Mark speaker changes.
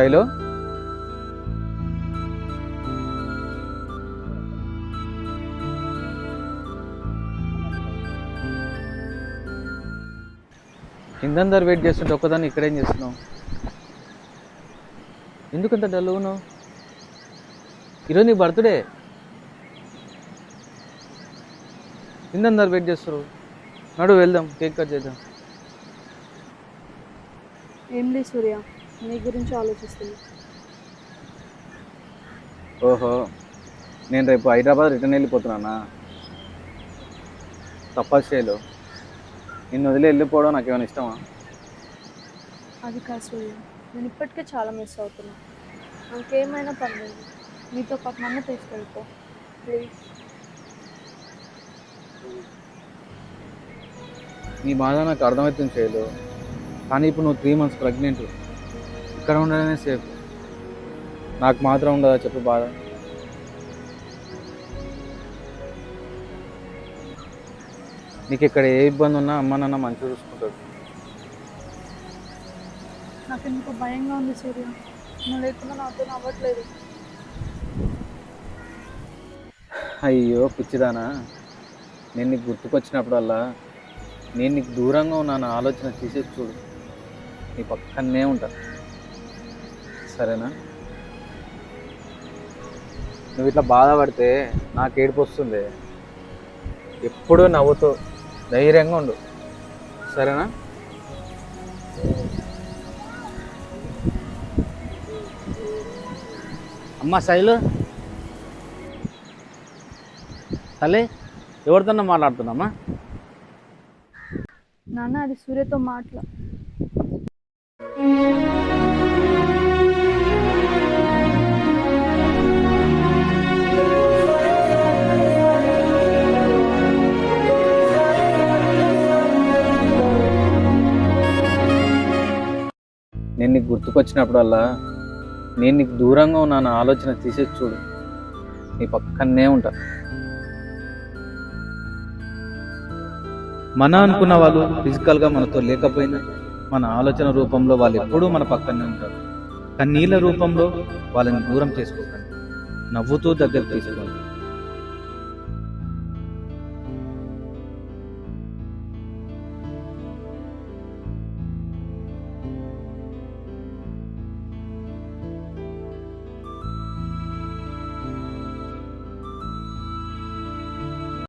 Speaker 1: Shailu, కిందందరు wait చేస్తుంటే ఒక్కదాన్ని ఇక్కడేం చేస్తున్నావు? ఎందుకంత డల్ ఉన్నావు? ఈరోజు నీ బర్త్డే, కిందందరు వెయిట్ చేస్తారు. నడు వెళ్దాం, కేక్ కట్ చేద్దాం.
Speaker 2: ఏం లేదు సూర్య, నీ గురించి ఆలోచిస్తుంది.
Speaker 1: ఓహో, నేను రేపు హైదరాబాద్ రిటర్న్ వెళ్ళిపోతున్నానా? తప్పదు శైలు, నిన్ను వదిలి వెళ్ళిపోవడం నాకేమైనా ఇష్టమా?
Speaker 2: అది కాదు సూర్య, నేను ఇప్పటికే చాలా మిస్ అవుతున్నా. నాకేమైనా పర్లేదు, నీతో పాటు నన్ను తీసుకెళ్ళిపో ప్లీజ్.
Speaker 1: నీ బాధ నాకు అర్థమవుతుంది శైలు, కానీ ఇప్పుడు నువ్వు 3 months ప్రెగ్నెంట్. ఇక్కడ ఉండడమే సేఫ్. నాకు మాత్రం ఉండదా చెప్పు బాధ? నీకు ఇక్కడ ఏ ఇబ్బంది ఉన్నా అమ్మ నాన్న మంచిగా చూసుకుంటాడు.
Speaker 2: నాకు ఎందుకో భయంగా ఉంది సూర్య, నువ్వు లేకుండా నాతో అవ్వట్లేదు.
Speaker 1: అయ్యో పిచ్చిదానా, నేను నీకు గుర్తుకొచ్చినప్పుడల్లా నేను నీకు దూరంగా ఉన్నాను ఆలోచన తీసేసి చూడు, నీ పక్కనే ఉంటా, సరేనా? నువ్వు ఇట్లా బాధపడితే నాకు ఏడుపు వస్తుంది. ఎప్పుడూ నవ్వుతూ ధైర్యంగా ఉండు, సరేనా?
Speaker 3: అమ్మ శైలు, తల్లి ఎవరితోనో మాట్లాడుతున్నామ్మా?
Speaker 2: నాన్న, అది సూర్యతో
Speaker 1: నేను నీకు గుర్తుకొచ్చినప్పుడల్లా నేను నీకు దూరంగా ఉన్నాను ఆలోచన తీసేసి చూడు, నీ పక్కనే ఉంటా. మన అనుకున్న వాళ్ళు ఫిజికల్గా మనతో లేకపోయినా మన ఆలోచన రూపంలో వాళ్ళు ఎప్పుడూ మన పక్కనే ఉంటారు. కన్నీళ్ళ రూపంలో వాళ్ళని దూరం చేసుకోకండి, నవ్వుతూ దగ్గర తీసుకోండి.